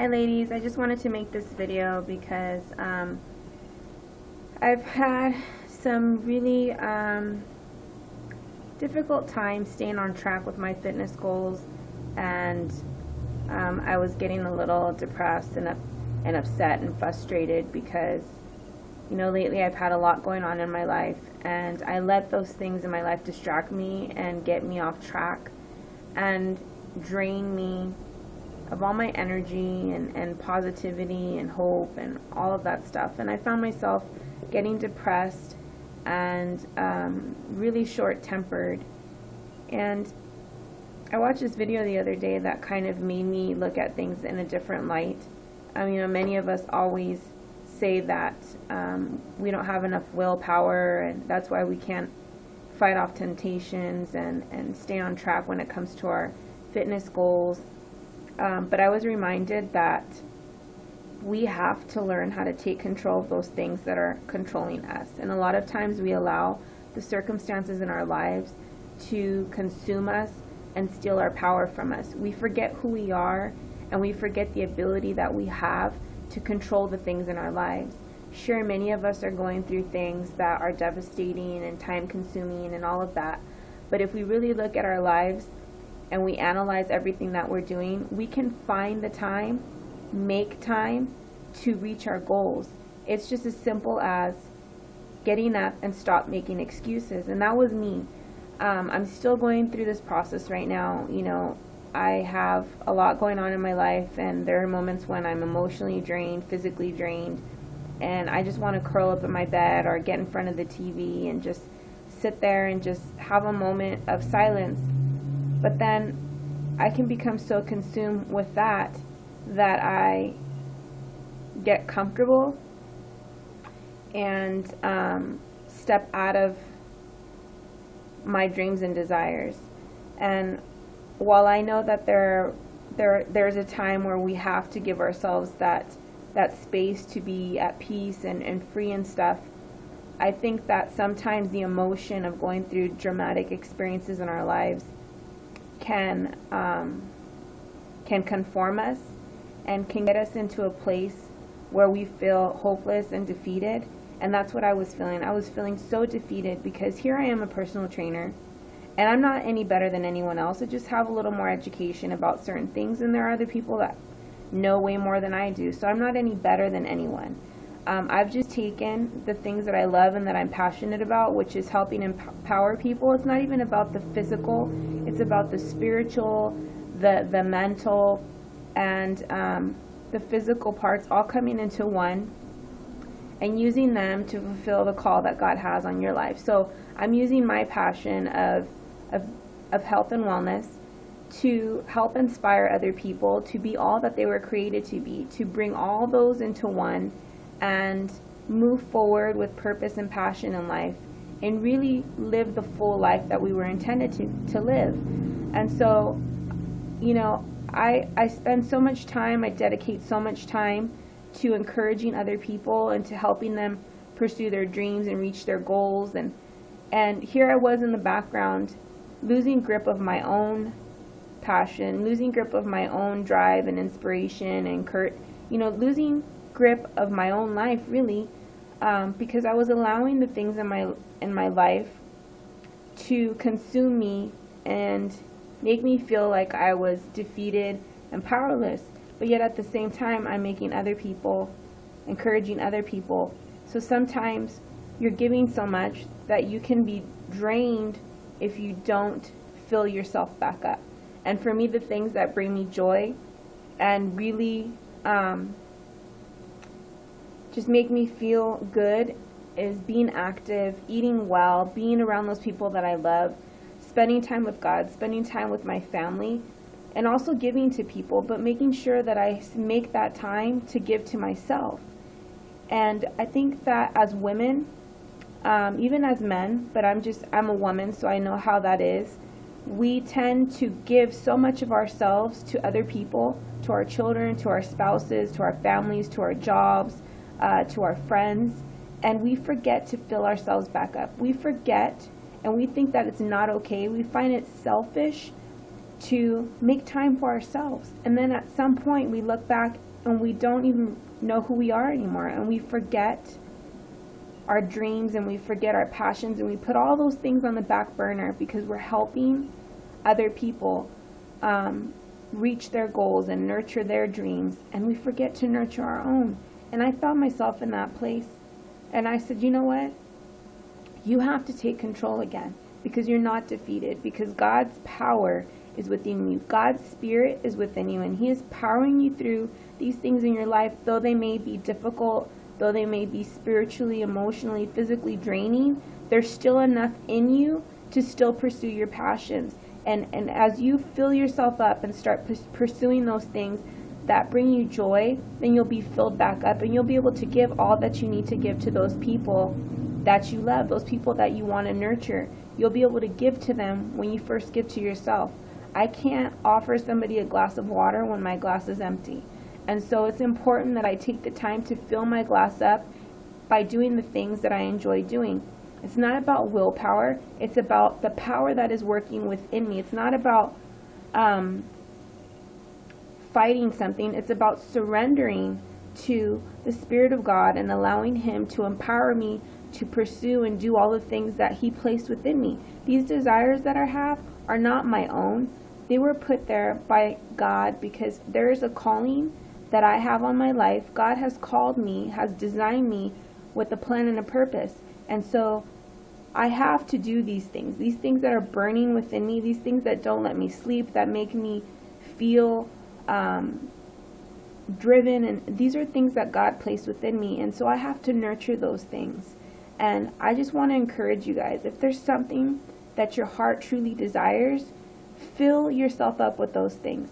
Hi ladies, I just wanted to make this video because I've had some really difficult time staying on track with my fitness goals, and I was getting a little depressed and upset and frustrated because, you know, lately I've had a lot going on in my life, and I let those things in my life distract me and get me off track and drain me of all my energy and positivity and hope and all of that stuff. And I found myself getting depressed and really short-tempered. And I watched this video the other day that kind of made me look at things in a different light. You know, many of us always say that we don't have enough willpower, and that's why we can't fight off temptations and stay on track when it comes to our fitness goals. But I was reminded that we have to learn how to take control of those things that are controlling us. And a lot of times we allow the circumstances in our lives to consume us and steal our power from us. We forget who we are, and we forget the ability that we have to control the things in our lives. Sure, many of us are going through things that are devastating and time-consuming and all of that. But if we really look at our lives and we analyze everything that we're doing, we can find the time, make time to reach our goals. It's just as simple as getting up and stop making excuses. And that was me. I'm still going through this process right now. You know, I have a lot going on in my life, and there are moments when I'm emotionally drained, physically drained, and I just want to curl up in my bed or get in front of the TV and just sit there and just have a moment of silence. But then I can become so consumed with that I get comfortable and step out of my dreams and desires. And while I know that there's a time where we have to give ourselves that space to be at peace and free and stuff, I think that sometimes the emotion of going through dramatic experiences in our lives can conform us and can get us into a place where we feel hopeless and defeated. And that's what I was feeling. I was feeling so defeated because here I am, a personal trainer, and I'm not any better than anyone else. I just have a little more education about certain things, and there are other people that know way more than I do. So I'm not any better than anyone. I've just taken the things that I love and that I'm passionate about, which is helping empower people. It's not even about the physical, it's about the spiritual, the mental, and the physical parts all coming into one, and using them to fulfill the call that God has on your life. So I'm using my passion of health and wellness to help inspire other people to be all that they were created to be, to bring all those into one and move forward with purpose and passion in life and really live the full life that we were intended to live. And so, you know, I spend so much time, I dedicate so much time to encouraging other people and to helping them pursue their dreams and reach their goals. And here I was in the background, losing grip of my own passion, losing grip of my own drive and inspiration, and losing grip of my own life, really, because I was allowing the things in my life to consume me and make me feel like I was defeated and powerless. But yet at the same time, I'm making other people, encouraging other people. So sometimes you're giving so much that you can be drained if you don't fill yourself back up. And for me, the things that bring me joy and really just make me feel good is being active, eating well, being around those people that I love, spending time with God, spending time with my family, and also giving to people, but making sure that I make that time to give to myself. And I think that as women, even as men, but I'm a woman, so I know how that is, we tend to give so much of ourselves to other people, to our children, to our spouses, to our families, to our jobs, to our friends, and we forget to fill ourselves back up. We forget, and we think that it's not okay. We find it selfish to make time for ourselves. And then at some point we look back and we don't even know who we are anymore, and we forget our dreams and we forget our passions, and we put all those things on the back burner because we're helping other people reach their goals and nurture their dreams, and we forget to nurture our own. And I found myself in that place, and I said, you know what? You have to take control again, because you're not defeated, because God's power is within you. God's Spirit is within you, and He is powering you through these things in your life, though they may be difficult, though they may be spiritually, emotionally, physically draining. There's still enough in you to still pursue your passions. And as you fill yourself up and start pursuing those things that bring you joy, then you'll be filled back up, and you'll be able to give all that you need to give to those people that you love, those people that you want to nurture. You'll be able to give to them when you first give to yourself. I can't offer somebody a glass of water when my glass is empty. And so it's important that I take the time to fill my glass up by doing the things that I enjoy doing. It's not about willpower. It's about the power that is working within me. It's not about fighting something. It's about surrendering to the Spirit of God and allowing Him to empower me to pursue and do all the things that He placed within me. These desires that I have are not my own. They were put there by God because there is a calling that I have on my life. God has called me, has designed me with a plan and a purpose. And so I have to do these things that are burning within me, these things that don't let me sleep, that make me feel driven. And these are things that God placed within me. And so I have to nurture those things. And I just want to encourage you guys, if there's something that your heart truly desires, fill yourself up with those things.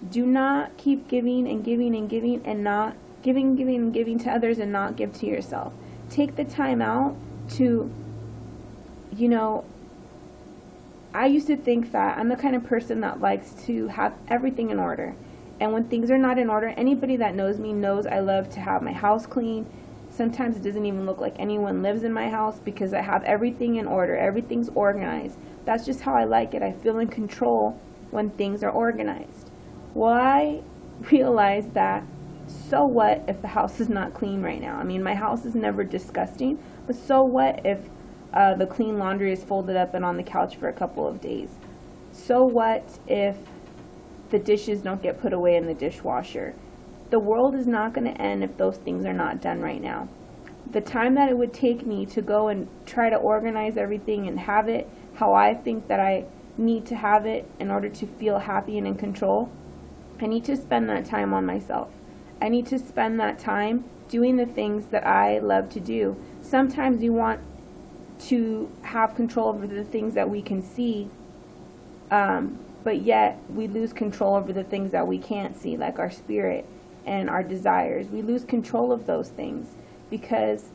Do not keep giving and giving and giving and not giving and giving to others and not give to yourself. Take the time out to, you know, I used to think that I'm the kind of person that likes to have everything in order. And when things are not in order, anybody that knows me knows I love to have my house clean. Sometimes it doesn't even look like anyone lives in my house because I have everything in order. Everything's organized. That's just how I like it. I feel in control when things are organized. Well, I realized that, so what if the house is not clean right now? I mean, my house is never disgusting, but so what if the clean laundry is folded up and on the couch for a couple of days? So what if the dishes don't get put away in the dishwasher? The world is not going to end if those things are not done right now. The time that it would take me to go and try to organize everything and have it how I think that I need to have it in order to feel happy and in control, I need to spend that time on myself. I need to spend that time doing the things that I love to do. Sometimes we want to have control over the things that we can see, but yet we lose control over the things that we can't see, like our spirit and our desires. We lose control of those things because,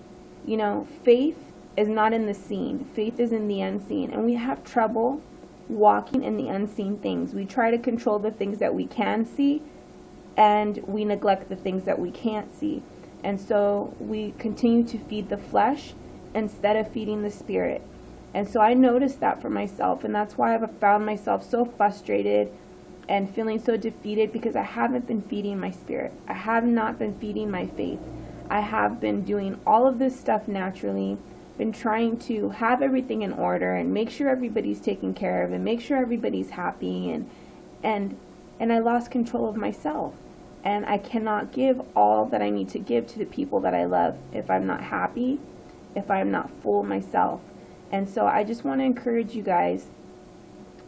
you know, faith is not in the seen. Faith is in the unseen, and we have trouble walking in the unseen things. We try to control the things that we can see, and we neglect the things that we can't see. And so we continue to feed the flesh instead of feeding the spirit. And so I noticed that for myself, and that's why I've found myself so frustrated and feeling so defeated, because I haven't been feeding my spirit. I have not been feeding my faith. I have been doing all of this stuff naturally, been trying to have everything in order and make sure everybody's taken care of and make sure everybody's happy, and I lost control of myself. And I cannot give all that I need to give to the people that I love if I'm not happy, if I'm not full myself. And so I just want to encourage you guys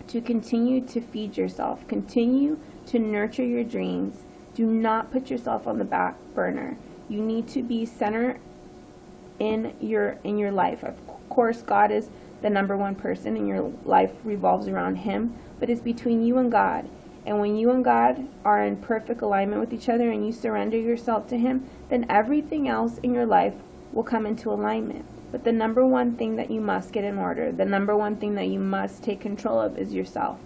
to continue to feed yourself, continue to nurture your dreams. Do not put yourself on the back burner. You need to be center in your life. Of course, God is the number one person, and your life revolves around Him, but it's between you and God. And when you and God are in perfect alignment with each other and you surrender yourself to Him, then everything else in your life will come into alignment. But the number one thing that you must get in order, the number one thing that you must take control of, is yourself.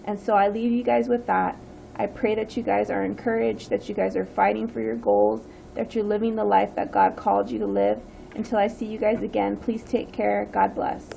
And so I leave you guys with that. I pray that you guys are encouraged, that you guys are fighting for your goals, that you're living the life that God called you to live. Until I see you guys again, please take care. God bless.